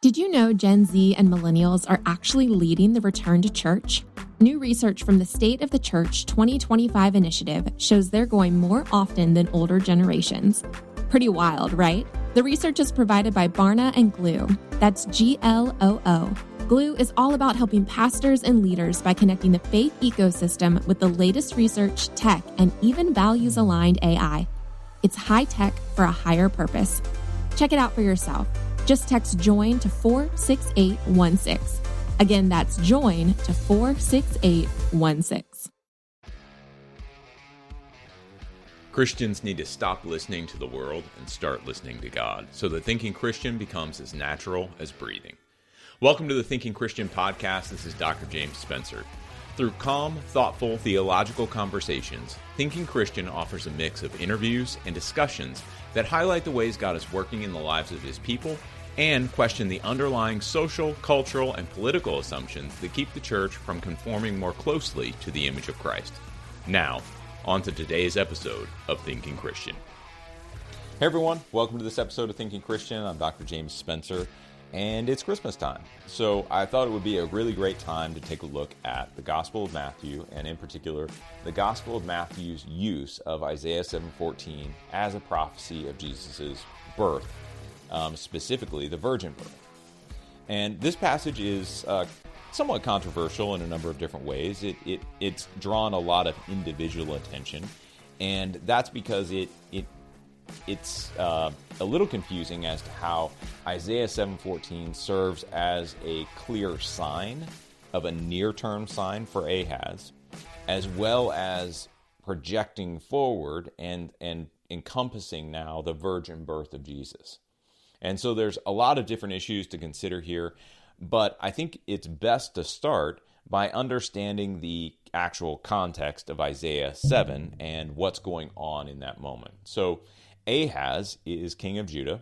Did you know Gen Z and millennials are actually leading the return to church? New research from the State of the Church 2025 initiative shows they're going more often than older generations. Pretty wild, right? The research is provided by Barna and Glue. That's GLOO. Glue is all about helping pastors and leaders by connecting the faith ecosystem with the latest research, tech, and even values-aligned AI. It's high tech for a higher purpose. Check it out for yourself. Just text JOIN to 46816. Again, that's JOIN to 46816. Christians need to stop listening to the world and start listening to God, so that thinking Christian becomes as natural as breathing. Welcome to the Thinking Christian podcast. This is Dr. James Spencer. Through calm, thoughtful, theological conversations, Thinking Christian offers a mix of interviews and discussions that highlight the ways God is working in the lives of His people and question the underlying social, cultural, and political assumptions that keep the church from conforming more closely to the image of Christ. Now, on to today's episode of Thinking Christian. Hey everyone, welcome to this episode of Thinking Christian. I'm Dr. James Spencer, and it's Christmas time. So I thought it would be a really great time to take a look at the Gospel of Matthew, and in particular, the Gospel of Matthew's use of Isaiah 7:14 as a prophecy of Jesus' birth, specifically the virgin birth. And this passage is somewhat controversial in a number of different ways. It's drawn a lot of individual attention, and that's because it's a little confusing as to how Isaiah 7:14 serves as a clear sign of a near-term sign for Ahaz, as well as projecting forward and encompassing now the virgin birth of Jesus. And so there's a lot of different issues to consider here, but I think it's best to start by understanding the actual context of Isaiah 7 and what's going on in that moment. So Ahaz is king of Judah,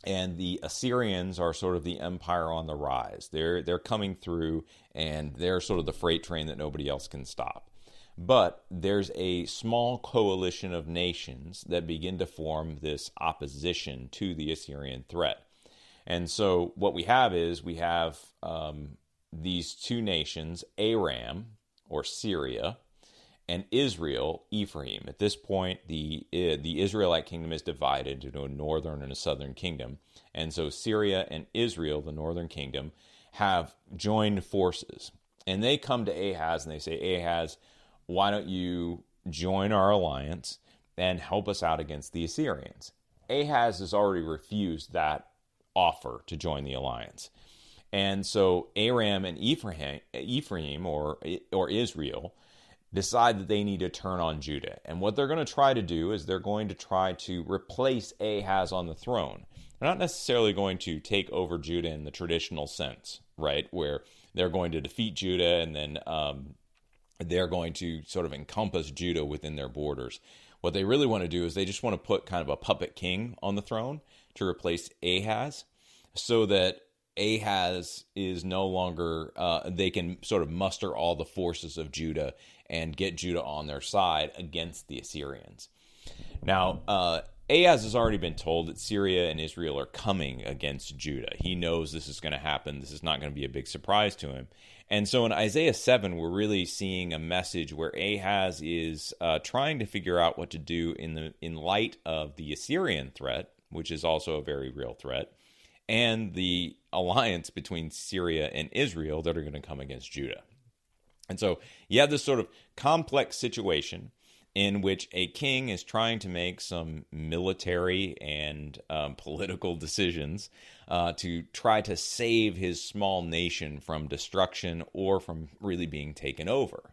and the Assyrians are sort of the empire on the rise. They're coming through, and they're sort of the freight train that nobody else can stop. But there's a small coalition of nations that begin to form this opposition to the Assyrian threat. And so what we have these two nations, Aram, or Syria, and Israel, Ephraim. At this point, the Israelite kingdom is divided into a northern and a southern kingdom. And so Syria and Israel, the northern kingdom, have joined forces. And they come to Ahaz and they say, Ahaz, why don't you join our alliance and help us out against the Assyrians? Ahaz has already refused that offer to join the alliance. And so Aram and Ephraim or Israel decide that they need to turn on Judah. And what they're going to try to do is they're going to try to replace Ahaz on the throne. They're not necessarily going to take over Judah in the traditional sense, right, where they're going to defeat Judah and then they're going to sort of encompass Judah within their borders. What they really want to do is they just want to put kind of a puppet king on the throne to replace Ahaz, so that Ahaz is no longer, they can sort of muster all the forces of Judah and get Judah on their side against the Assyrians. Now, Ahaz has already been told that Syria and Israel are coming against Judah. He knows this is going to happen. This is not going to be a big surprise to him. And so in Isaiah 7, we're really seeing a message where Ahaz is trying to figure out what to do in light of the Assyrian threat, which is also a very real threat, and the alliance between Syria and Israel that are going to come against Judah. And so you have this sort of complex situation in which a king is trying to make some military and political decisions to try to save his small nation from destruction or from really being taken over.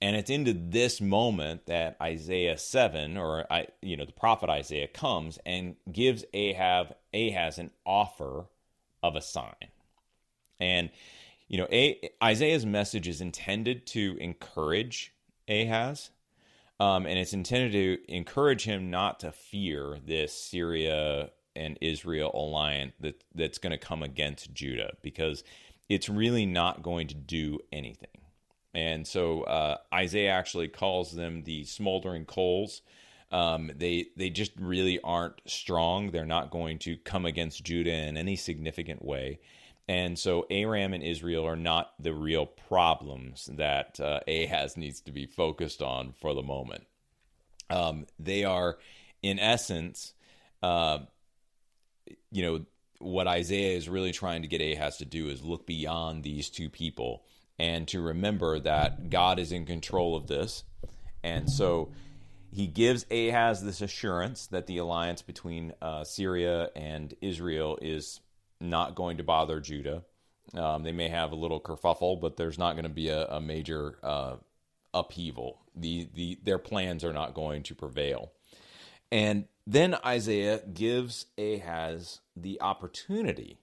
And it's into this moment that Isaiah 7, or the prophet Isaiah, comes and gives Ahaz an offer of a sign. And Isaiah's message is intended to encourage Ahaz, and it's intended to encourage him not to fear this Syria and Israel alliance that's going to come against Judah, because it's really not going to do anything. And so Isaiah actually calls them the smoldering coals They just really aren't strong. They're not going to come against Judah in any significant way. And so Aram and Israel are not the real problems that Ahaz needs to be focused on for the moment. They are, in essence, what Isaiah is really trying to get Ahaz to do is look beyond these two people and to remember that God is in control of this. And so he gives Ahaz this assurance that the alliance between Syria and Israel is not going to bother Judah. They may have a little kerfuffle, but there's not going to be a major upheaval. Their plans are not going to prevail. And then Isaiah gives Ahaz the opportunity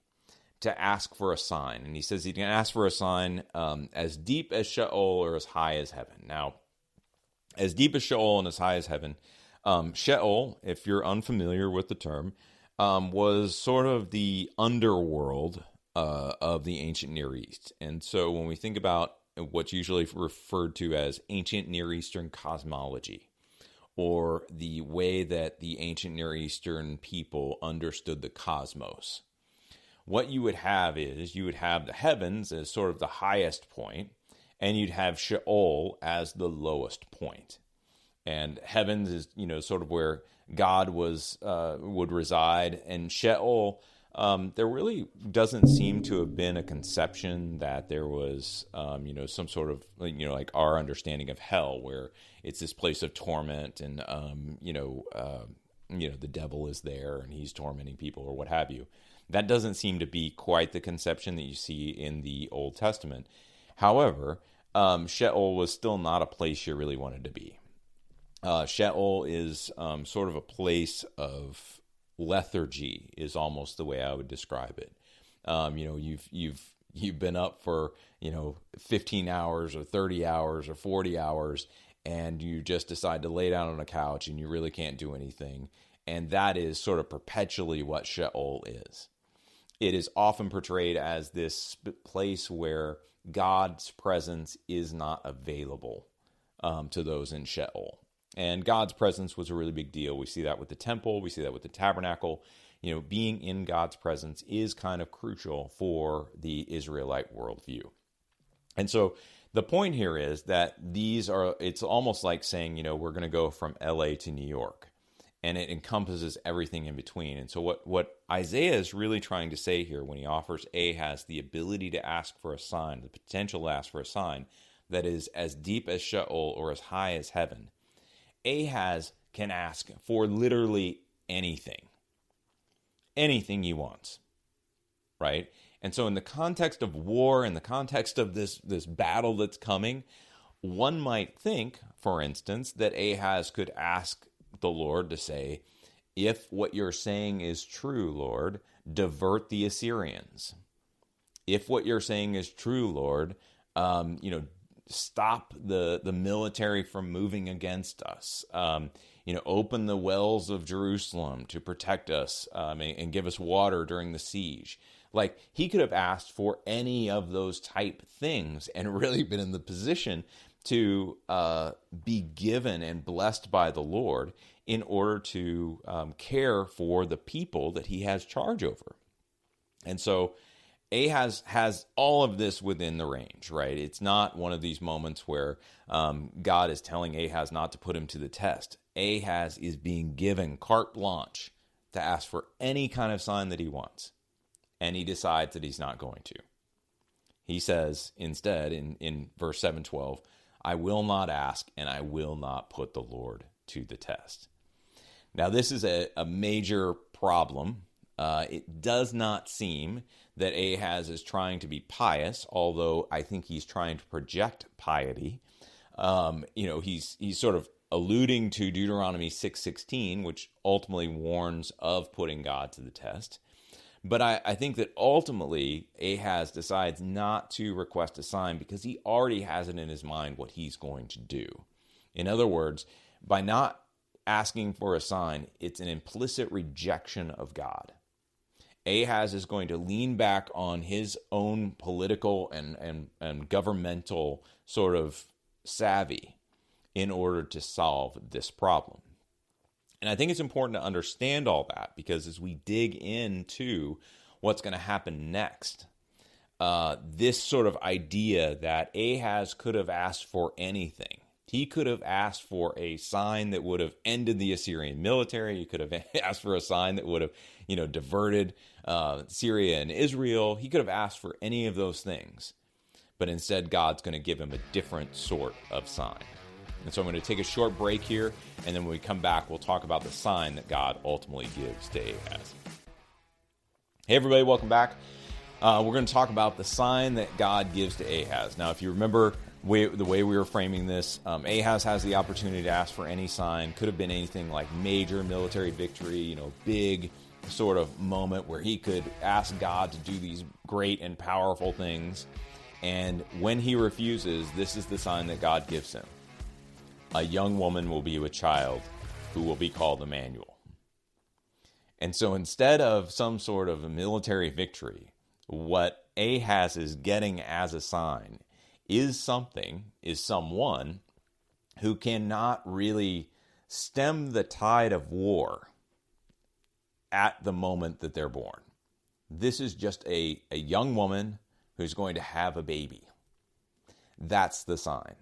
to ask for a sign. And he says he can ask for a sign as deep as Sheol or as high as heaven. Now, as deep as Sheol and as high as heaven, Sheol, if you're unfamiliar with the term, was sort of the underworld of the ancient Near East. And so when we think about what's usually referred to as ancient Near Eastern cosmology, or the way that the ancient Near Eastern people understood the cosmos, what you would have is you would have the heavens as sort of the highest point, and you'd have Sheol as the lowest point. And heavens is, sort of where God would reside, and Sheol, there really doesn't seem to have been a conception that there was, some sort of, like our understanding of hell, where it's this place of torment, and the devil is there and he's tormenting people or what have you. That doesn't seem to be quite the conception that you see in the Old Testament. However, Sheol was still not a place you really wanted to be. Sheol is sort of a place of lethargy, is almost the way I would describe it. You've been up for 15 hours or 30 hours or 40 hours, and you just decide to lay down on a couch and you really can't do anything. And that is sort of perpetually what Sheol is. It is often portrayed as this place where God's presence is not available to those in Sheol. And God's presence was a really big deal. We see that with the temple. We see that with the tabernacle. Being in God's presence is kind of crucial for the Israelite worldview. And so the point here is that it's almost like saying, we're going to go from LA to New York, and it encompasses everything in between. And so what Isaiah is really trying to say here when he offers Ahaz the ability to ask for a sign, the potential to ask for a sign that is as deep as Sheol or as high as heaven, Ahaz can ask for literally anything he wants, right? And so in the context of war, in the context of this battle that's coming, one might think, for instance, that Ahaz could ask the Lord to say, if what you're saying is true, Lord, divert the Assyrians. If what you're saying is true, Lord, stop the military from moving against us. Open the wells of Jerusalem to protect us and give us water during the siege. Like, he could have asked for any of those type things and really been in the position to be given and blessed by the Lord in order to care for the people that he has charge over. And so Ahaz has all of this within the range, right? It's not one of these moments where God is telling Ahaz not to put him to the test. Ahaz is being given carte blanche to ask for any kind of sign that he wants. And he decides that he's not going to. He says instead in verse 7:12, I will not ask and I will not put the Lord to the test. Now, this is a major problem. It does not seem that Ahaz is trying to be pious, although I think he's trying to project piety. He's sort of alluding to Deuteronomy 6:16, which ultimately warns of putting God to the test. But I think that ultimately Ahaz decides not to request a sign because he already has it in his mind what he's going to do. In other words, by not asking for a sign, it's an implicit rejection of God. Ahaz is going to lean back on his own political and governmental sort of savvy in order to solve this problem. And I think it's important to understand all that, because as we dig into what's going to happen next, this sort of idea that Ahaz could have asked for anything. He could have asked for a sign that would have ended the Assyrian military. He could have asked for a sign that would have, diverted Syria and Israel. He could have asked for any of those things. But instead, God's going to give him a different sort of sign. And so I'm going to take a short break here, and then when we come back, we'll talk about the sign that God ultimately gives to Ahaz. Hey, everybody, welcome back. We're going to talk about the sign that God gives to Ahaz. Now, if you remember the way we were framing this, Ahaz has the opportunity to ask for any sign. Could have been anything like major military victory, big sort of moment where he could ask God to do these great and powerful things. And when he refuses, this is the sign that God gives him. A young woman will be with child who will be called Emmanuel. And so instead of some sort of a military victory, what Ahaz is getting as a sign is someone who cannot really stem the tide of war at the moment that they're born. This is just a young woman who's going to have a baby. That's the sign.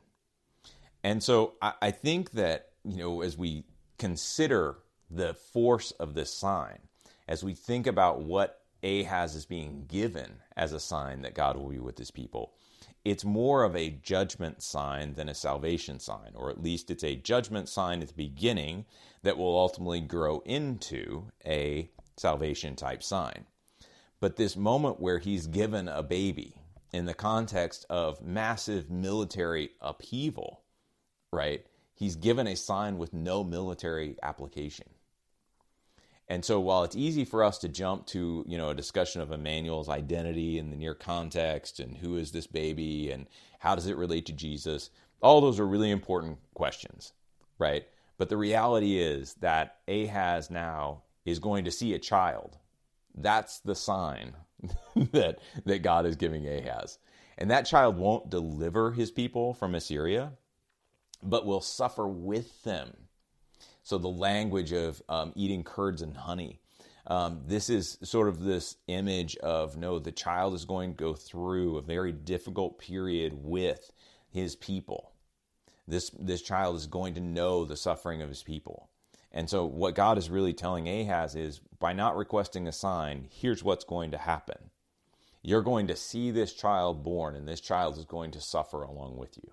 And so I think that, as we consider the force of this sign, as we think about what Ahaz is being given as a sign that God will be with his people, it's more of a judgment sign than a salvation sign, or at least it's a judgment sign at the beginning that will ultimately grow into a salvation type sign. But this moment where he's given a baby in the context of massive military upheaval, right? He's given a sign with no military application. And so while it's easy for us to jump to, a discussion of Emmanuel's identity in the near context and who is this baby and how does it relate to Jesus, all those are really important questions, right? But the reality is that Ahaz now is going to see a child. That's the sign that God is giving Ahaz. And that child won't deliver his people from Assyria, but will suffer with them. So the language of eating curds and honey, this is sort of this image of, no, the child is going to go through a very difficult period with his people. This child is going to know the suffering of his people. And so what God is really telling Ahaz is, by not requesting a sign, here's what's going to happen. You're going to see this child born, and this child is going to suffer along with you.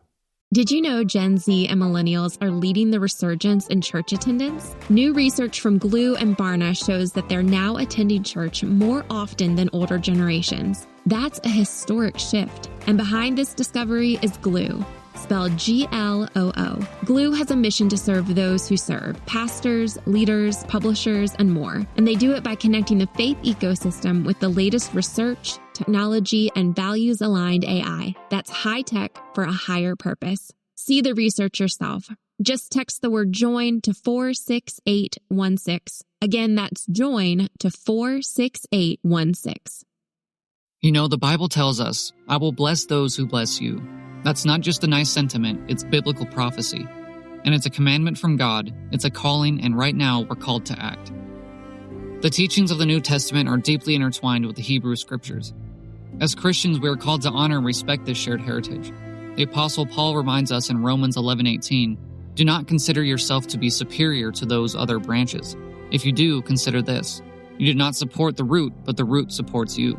Did you know Gen Z and millennials are leading the resurgence in church attendance? New research from Glue and Barna shows that they're now attending church more often than older generations. That's a historic shift. And behind this discovery is Glue, spelled Gloo. Glue has a mission to serve those who serve, pastors, leaders, publishers, and more. And they do it by connecting the faith ecosystem with the latest research, technology, and values-aligned AI. That's high tech for a higher purpose. See the research yourself. Just text the word JOIN to 46816. Again, that's JOIN to 46816. The Bible tells us, I will bless those who bless you. That's not just a nice sentiment, it's biblical prophecy. And it's a commandment from God, it's a calling, and right now we're called to act. The teachings of the New Testament are deeply intertwined with the Hebrew Scriptures. As Christians, we are called to honor and respect this shared heritage. The Apostle Paul reminds us in Romans 11:18, do not consider yourself to be superior to those other branches. If you do, consider this. You did not support the root, but the root supports you.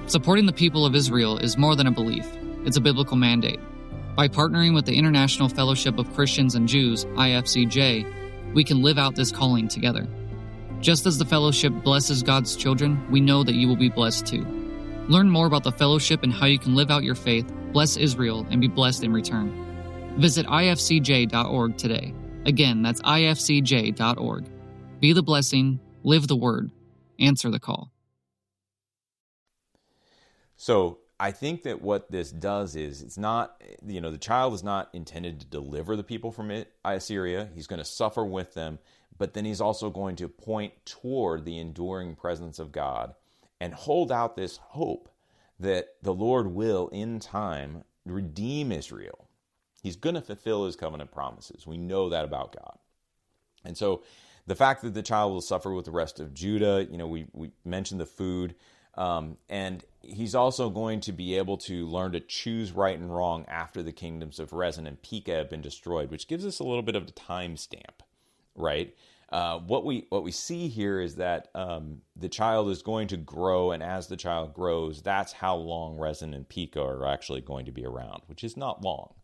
Supporting the people of Israel is more than a belief. It's a biblical mandate. By partnering with the International Fellowship of Christians and Jews, IFCJ, we can live out this calling together. Just as the fellowship blesses God's children, we know that you will be blessed too. Learn more about the fellowship and how you can live out your faith, bless Israel, and be blessed in return. Visit ifcj.org today. Again, that's ifcj.org. Be the blessing, live the word, answer the call. So I think that what this does is, it's not, the child is not intended to deliver the people from Assyria. He's going to suffer with them, but then he's also going to point toward the enduring presence of God and hold out this hope that the Lord will, in time, redeem Israel. He's going to fulfill his covenant promises. We know that about God. And so The fact that the child will suffer with the rest of Judah, we mentioned the food, and he's also going to be able to learn to choose right and wrong after the kingdoms of Rezin and Pekah have been destroyed, which gives us a little bit of a time stamp, right? What we see here is that the child is going to grow, and as the child grows, that's how long Rezin and Pekah are actually going to be around, which is not long.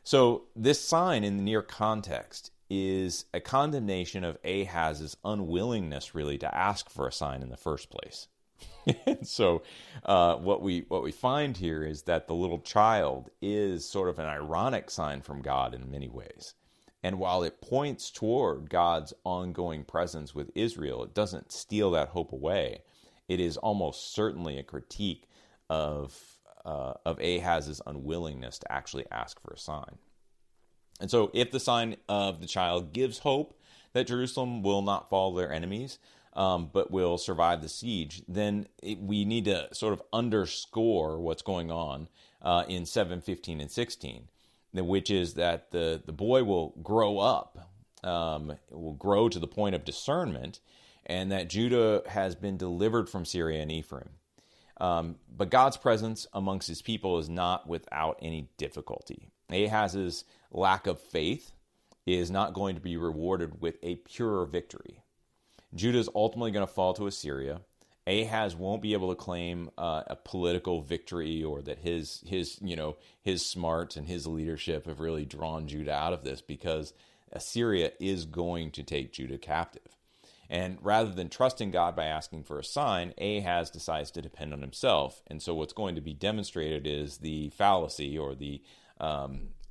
So this sign in the near context is a condemnation of Ahaz's unwillingness really to ask for a sign in the first place. So what we find here is that the little child is sort of an ironic sign from God in many ways. And while it points toward God's ongoing presence with Israel, it doesn't steal that hope away. It is almost certainly a critique of Ahaz's unwillingness to actually ask for a sign. And so if the sign of the child gives hope that Jerusalem will not fall to their enemies, but will survive the siege, then we need to sort of underscore what's going on in 7, 15, and 16, which is that the boy will grow up, will grow to the point of discernment, and that Judah has been delivered from Syria and Ephraim. But God's presence amongst his people is not without any difficulty. Ahaz's lack of faith is not going to be rewarded with a pure victory. Judah is ultimately going to fall to Assyria. Ahaz won't be able to claim a political victory, or that his smarts and his leadership have really drawn Judah out of this, because Assyria is going to take Judah captive. And rather than trusting God by asking for a sign, Ahaz decides to depend on himself. And so what's going to be demonstrated is the fallacy, or the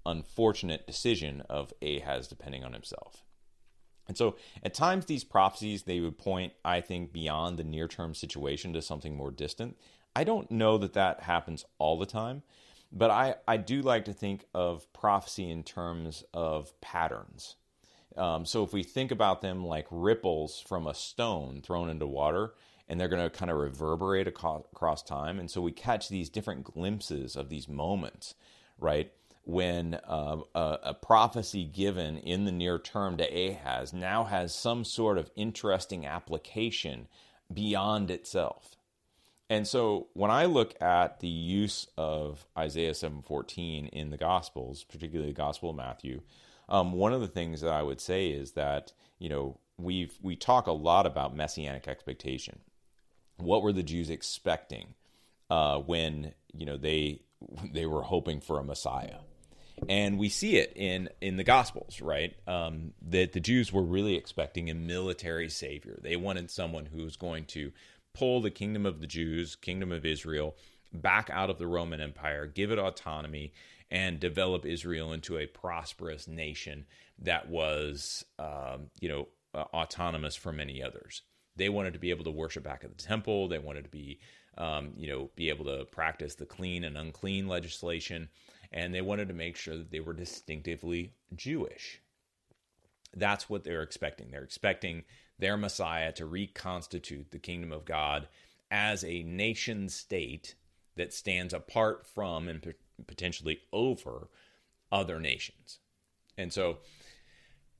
unfortunate decision of Ahaz depending on himself. And so at times these prophecies, they would point, I think, beyond the near-term situation to something more distant. I don't know that that happens all the time, but I do like to think of prophecy in terms of patterns. So if we think about them like ripples from a stone thrown into water, and they're going to kind of reverberate across time, and so we catch these different glimpses of these moments, right? When a prophecy given in the near term to Ahaz now has some sort of interesting application beyond itself. And so when I look at the use of Isaiah 7:14 in the Gospels, particularly the Gospel of Matthew, one of the things that I would say is that, we talk a lot about messianic expectation. What were the Jews expecting when, they were hoping for a Messiah? And we see it in the Gospels, right? That the Jews were really expecting a military savior. They wanted someone who was going to pull the kingdom of the Jews, kingdom of Israel, back out of the Roman Empire, give it autonomy, and develop Israel into a prosperous nation that was, autonomous from many others. They wanted to be able to worship back at the temple. They wanted to be able to practice the clean and unclean legislation. And they wanted to make sure that they were distinctively Jewish. That's what they're expecting. They're expecting their Messiah to reconstitute the kingdom of God as a nation state that stands apart from and potentially over other nations. And so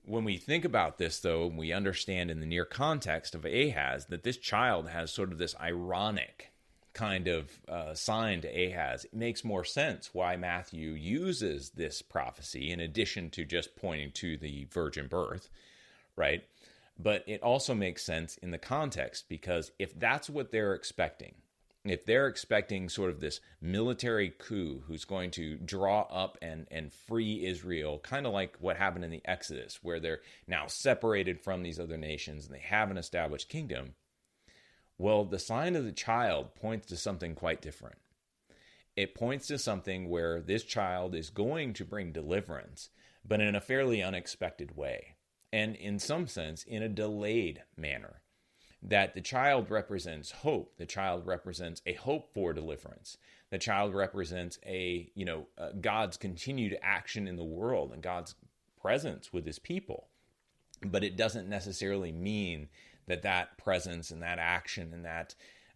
when we think about this, though, we understand in the near context of Ahaz that this child has sort of this ironic kind of sign to Ahaz. It makes more sense why Matthew uses this prophecy in addition to just pointing to the virgin birth, right? But it also makes sense in the context, because if that's what they're expecting, if they're expecting sort of this military coup who's going to draw up and free Israel, kind of like what happened in the Exodus, where they're now separated from these other nations and they have an established kingdom, well, the sign of the child points to something quite different. It points to something where this child is going to bring deliverance, but in a fairly unexpected way, and in some sense, in a delayed manner. That the child represents hope. The child represents a hope for deliverance. The child represents God's continued action in the world and God's presence with his people. But it doesn't necessarily mean that presence and that action and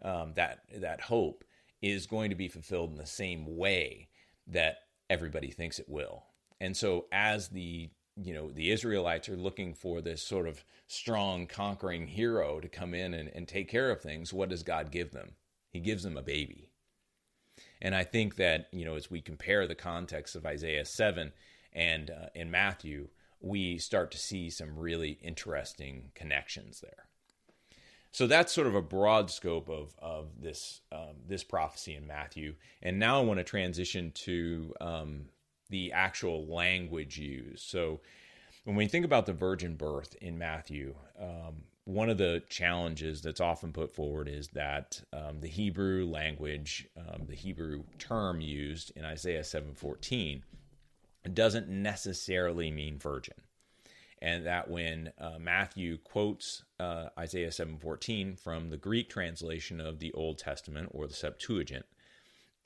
that hope is going to be fulfilled in the same way that everybody thinks it will. And so as the the Israelites are looking for this sort of strong, conquering hero to come in and take care of things. What does God give them? He gives them a baby. And I think that, as we compare the context of Isaiah 7 and in Matthew, we start to see some really interesting connections there. So that's sort of a broad scope of this prophecy in Matthew. And now I want to transition to the actual language used. So when we think about the virgin birth in Matthew, one of the challenges that's often put forward is that the Hebrew language, the Hebrew term used in Isaiah 7:14, doesn't necessarily mean virgin. And that when Matthew quotes Isaiah 7:14 from the Greek translation of the Old Testament or the Septuagint,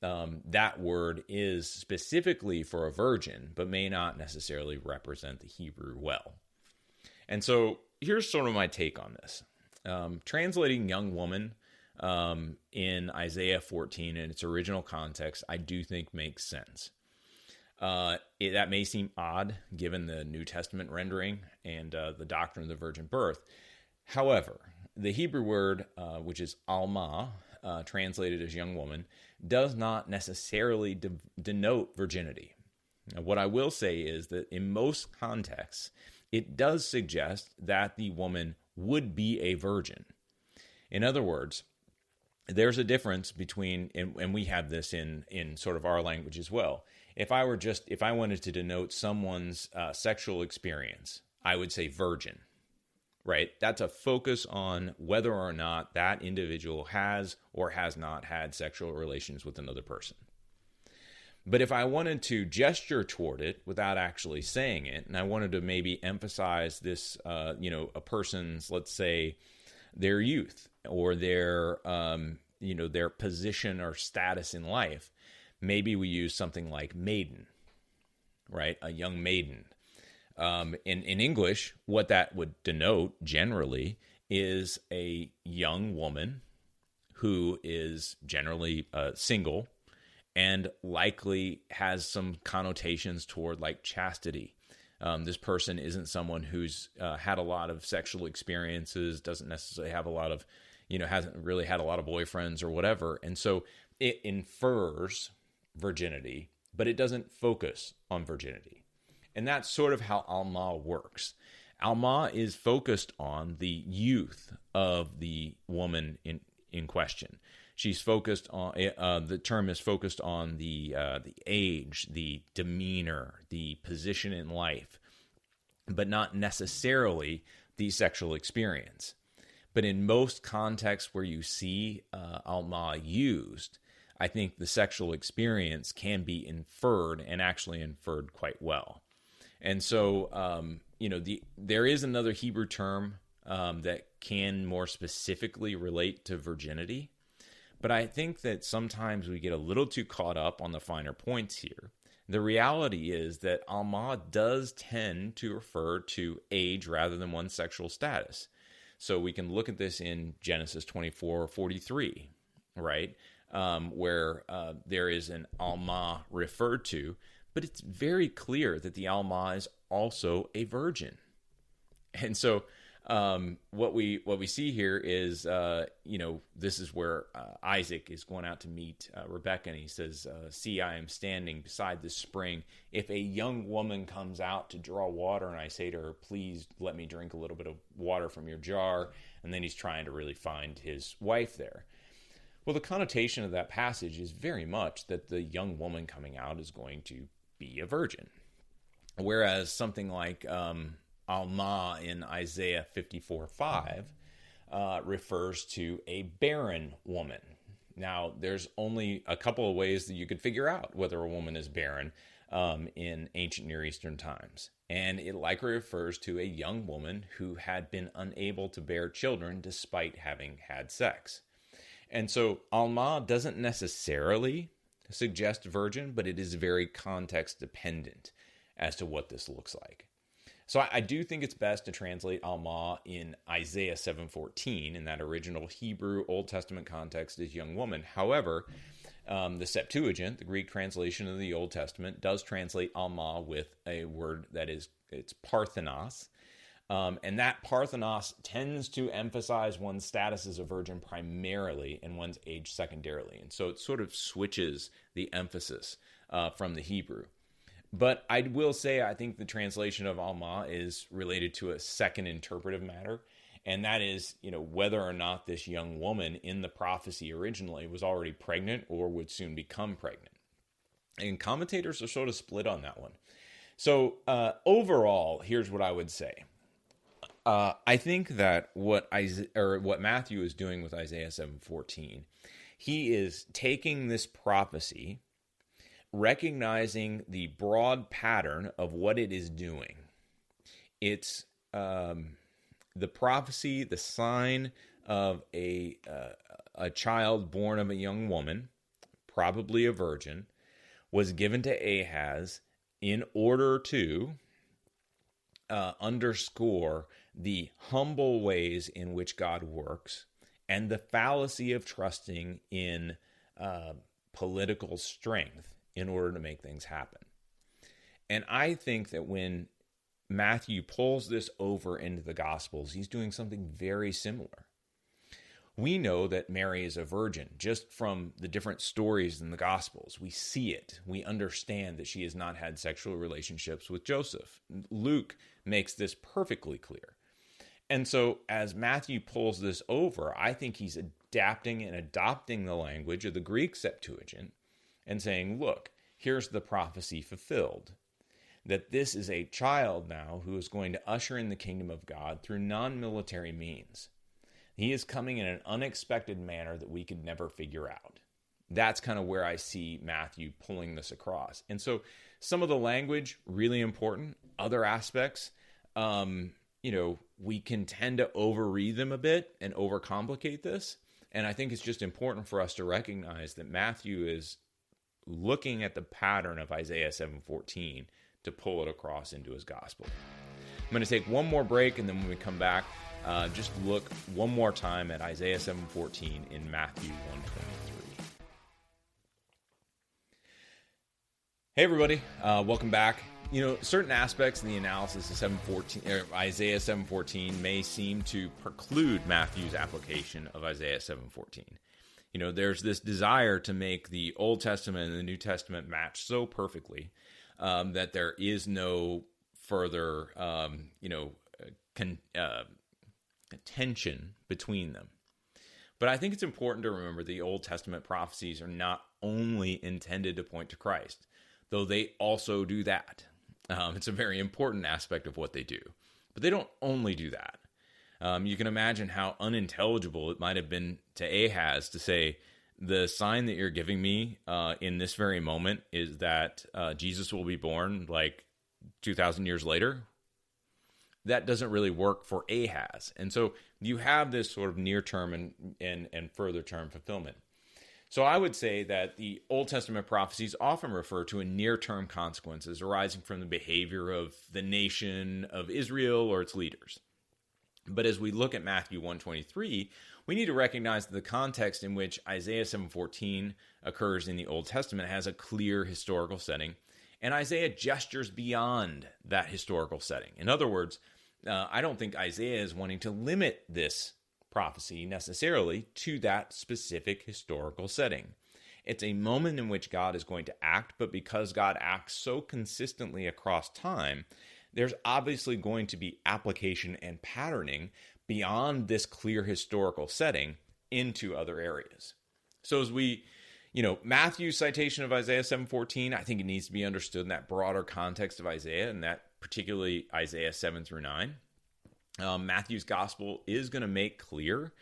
that word is specifically for a virgin, but may not necessarily represent the Hebrew well. And so here's sort of my take on this. Translating young woman in Isaiah 14 in its original context, I do think makes sense. That may seem odd given the New Testament rendering and the doctrine of the virgin birth. However, the Hebrew word, which is alma, translated as young woman, does not necessarily denote virginity. Now, what I will say is that in most contexts, it does suggest that the woman would be a virgin. In other words, there's a difference between, and we have this in sort of our language as well. If I wanted to denote someone's sexual experience, I would say virgin, right? That's a focus on whether or not that individual has or has not had sexual relations with another person. But if I wanted to gesture toward it without actually saying it, and I wanted to maybe emphasize this, a person's, let's say, their youth or their position or status in life, maybe we use something like maiden, right? A young maiden. In English, what that would denote generally is a young woman who is generally single and likely has some connotations toward like chastity. This person isn't someone who's had a lot of sexual experiences, doesn't necessarily have a lot of, hasn't really had a lot of boyfriends or whatever. And so it infers virginity, but it doesn't focus on virginity. And that's sort of how Alma works. Alma is focused on the youth of the woman in question. She's focused on, the term is focused on the age, the demeanor, the position in life, but not necessarily the sexual experience. But in most contexts where you see Alma used, I think the sexual experience can be inferred and actually inferred quite well. And so, there is another Hebrew term that can more specifically relate to virginity. But I think that sometimes we get a little too caught up on the finer points here. The reality is that Alma does tend to refer to age rather than one's sexual status. So we can look at this in Genesis 24:43, right? Where there is an Alma referred to, but it's very clear that the Alma is also a virgin. And so what we see here is, this is where Isaac is going out to meet Rebekah, and he says, "See, I am standing beside this spring. If a young woman comes out to draw water, and I say to her, 'Please let me drink a little bit of water from your jar,'" and then he's trying to really find his wife there. Well, the connotation of that passage is very much that the young woman coming out is going to be a virgin. Whereas something like Alma in Isaiah 54:5 refers to a barren woman. Now, there's only a couple of ways that you could figure out whether a woman is barren in ancient Near Eastern times. And it likely refers to a young woman who had been unable to bear children despite having had sex. And so Alma doesn't necessarily suggest virgin, but it is very context dependent as to what this looks like. So I do think it's best to translate Alma in Isaiah 7:14 in that original Hebrew Old Testament context as young woman. However, the Septuagint, the Greek translation of the Old Testament, does translate Alma with a word that is it's Parthenos. And that Parthenos tends to emphasize one's status as a virgin primarily and one's age secondarily. And so it sort of switches the emphasis from the Hebrew. But I will say I think the translation of Alma is related to a second interpretive matter, and that is, whether or not this young woman in the prophecy originally was already pregnant or would soon become pregnant. And commentators are sort of split on that one. So overall, here's what I would say. I think that what Matthew is doing with Isaiah 7:14, he is taking this prophecy, recognizing the broad pattern of what it is doing. It's the prophecy, the sign of a child born of a young woman, probably a virgin, was given to Ahaz in order to underscore the humble ways in which God works and the fallacy of trusting in political strength in order to make things happen. And I think that when Matthew pulls this over into the Gospels, he's doing something very similar. We know that Mary is a virgin just from the different stories in the Gospels. We see it. We understand that she has not had sexual relationships with Joseph. Luke makes this perfectly clear. And so as Matthew pulls this over, I think he's adapting and adopting the language of the Greek Septuagint and saying, look, here's the prophecy fulfilled. That this is a child now who is going to usher in the kingdom of God through non-military means. He is coming in an unexpected manner that we could never figure out. That's kind of where I see Matthew pulling this across. And so some of the language, really important. Other aspects, we can tend to overread them a bit and overcomplicate this. And I think it's just important for us to recognize that Matthew is looking at the pattern of Isaiah 7:14 to pull it across into his gospel. I'm going to take one more break, and then when we come back, just look one more time at Isaiah 7:14 in Matthew 1:23. Hey everybody, welcome back. Certain aspects in the analysis of Isaiah 7:14 may seem to preclude Matthew's application of Isaiah 7:14. There's this desire to make the Old Testament and the New Testament match so perfectly that there is no further, tension between them. But I think it's important to remember the Old Testament prophecies are not only intended to point to Christ, though they also do that. It's a very important aspect of what they do. But they don't only do that. You can imagine how unintelligible it might have been to Ahaz to say, the sign that you're giving me in this very moment is that Jesus will be born like 2,000 years later. That doesn't really work for Ahaz. And so you have this sort of near-term and further-term fulfillment. So I would say that the Old Testament prophecies often refer to a near-term consequences arising from the behavior of the nation of Israel or its leaders. But as we look at Matthew 1:23, we need to recognize that the context in which Isaiah 7:14 occurs in the Old Testament has a clear historical setting, and Isaiah gestures beyond that historical setting. In other words, I don't think Isaiah is wanting to limit this prophecy necessarily to that specific historical setting. It's a moment in which God is going to act, but because God acts so consistently across time, there's obviously going to be application and patterning beyond this clear historical setting into other areas. So as we, Matthew's citation of Isaiah 7:14, I think it needs to be understood in that broader context of Isaiah, and that particularly Isaiah 7-9. Matthew's gospel is going to make clear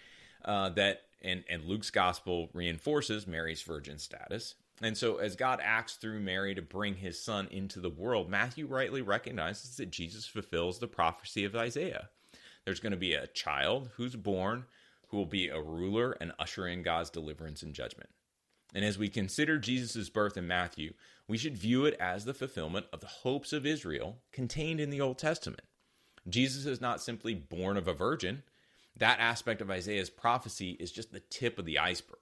that, and Luke's gospel reinforces Mary's virgin status. And so as God acts through Mary to bring his son into the world, Matthew rightly recognizes that Jesus fulfills the prophecy of Isaiah. There's going to be a child who's born who will be a ruler and usher in God's deliverance and judgment. And as we consider Jesus' birth in Matthew, we should view it as the fulfillment of the hopes of Israel contained in the Old Testament. Jesus is not simply born of a virgin. That aspect of Isaiah's prophecy is just the tip of the iceberg.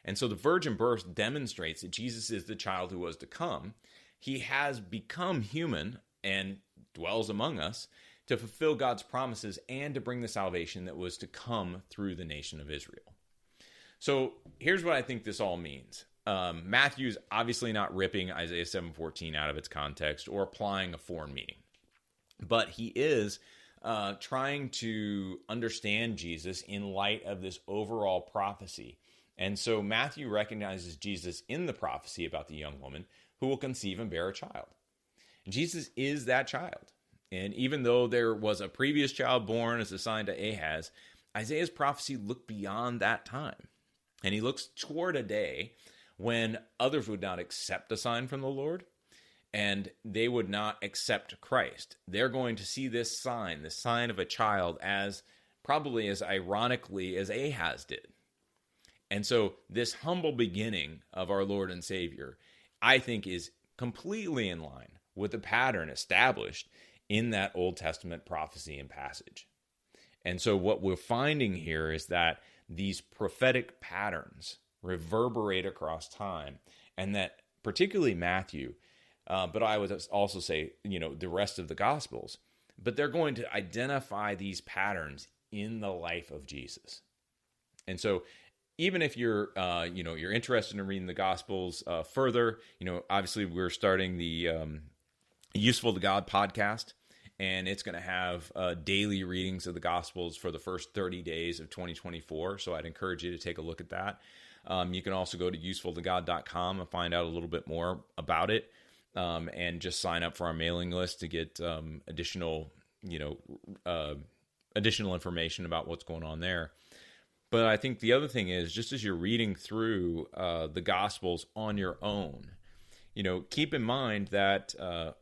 And so the virgin birth demonstrates that Jesus is the child who was to come. He has become human and dwells among us to fulfill God's promises and to bring the salvation that was to come through the nation of Israel. So here's what I think this all means. Matthew's obviously not ripping Isaiah 7:14 out of its context or applying a foreign meaning, but he is trying to understand Jesus in light of this overall prophecy. And so Matthew recognizes Jesus in the prophecy about the young woman who will conceive and bear a child. And Jesus is that child. And even though there was a previous child born as a sign to Ahaz, Isaiah's prophecy looked beyond that time. And he looks toward a day when others would not accept a sign from the Lord, and they would not accept Christ. They're going to see this sign, the sign of a child, as probably as ironically as Ahaz did. And so this humble beginning of our Lord and Savior, I think, is completely in line with the pattern established in that Old Testament prophecy and passage. And so what we're finding here is that these prophetic patterns reverberate across time, and that particularly Matthew, but I would also say, the rest of the Gospels, but they're going to identify these patterns in the life of Jesus. And so even if you're interested in reading the Gospels further, obviously we're starting the Useful to God podcast, and it's going to have daily readings of the Gospels for the first 30 days of 2024. So I'd encourage you to take a look at that. You can also go to usefultogod.com and find out a little bit more about it, and just sign up for our mailing list to get additional information about what's going on there. But I think the other thing is, just as you're reading through the Gospels on your own, keep in mind that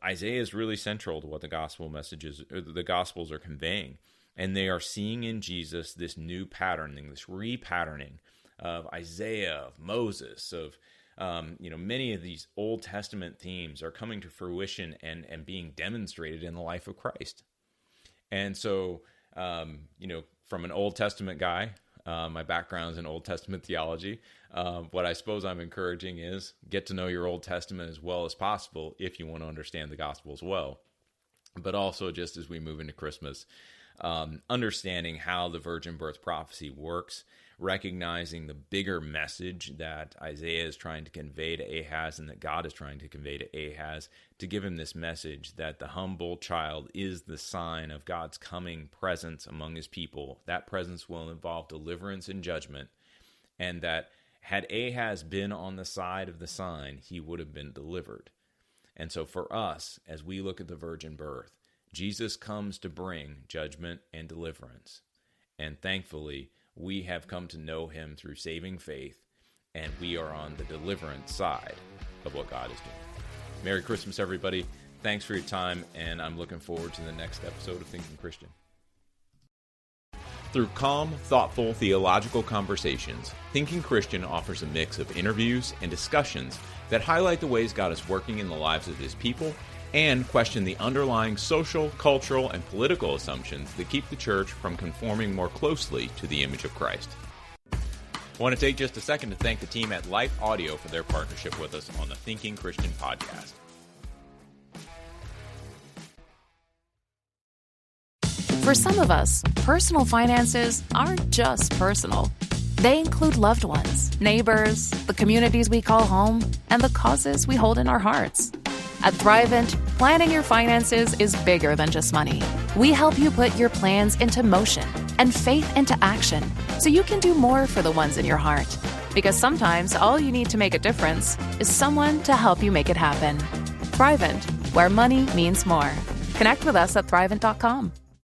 Isaiah is really central to what the gospel messages, or the Gospels are conveying. And they are seeing in Jesus this new patterning, this repatterning of Isaiah, of Moses, of many of these Old Testament themes are coming to fruition and being demonstrated in the life of Christ. And so, from an Old Testament guy, my background is in Old Testament theology. What I suppose I'm encouraging is get to know your Old Testament as well as possible if you want to understand the gospel as well. But also, just as we move into Christmas, understanding how the virgin birth prophecy works, recognizing the bigger message that Isaiah is trying to convey to Ahaz and that God is trying to convey to Ahaz, to give him this message that the humble child is the sign of God's coming presence among his people. That presence will involve deliverance and judgment, and that had Ahaz been on the side of the sign, he would have been delivered. And so for us, as we look at the virgin birth, Jesus comes to bring judgment and deliverance. And thankfully, we have come to know him through saving faith, and we are on the deliverance side of what God is doing. Merry Christmas, everybody. Thanks for your time, and I'm looking forward to the next episode of Thinking Christian. Through calm, thoughtful, theological conversations, Thinking Christian offers a mix of interviews and discussions that highlight the ways God is working in the lives of his people and question the underlying social, cultural, and political assumptions that keep the church from conforming more closely to the image of Christ. I want to take just a second to thank the team at Life Audio for their partnership with us on the Thinking Christian podcast. For some of us, personal finances aren't just personal. They include loved ones, neighbors, the communities we call home, and the causes we hold in our hearts. At Thrivent, planning your finances is bigger than just money. We help you put your plans into motion and faith into action so you can do more for the ones in your heart. Because sometimes all you need to make a difference is someone to help you make it happen. Thrivent, where money means more. Connect with us at Thrivent.com.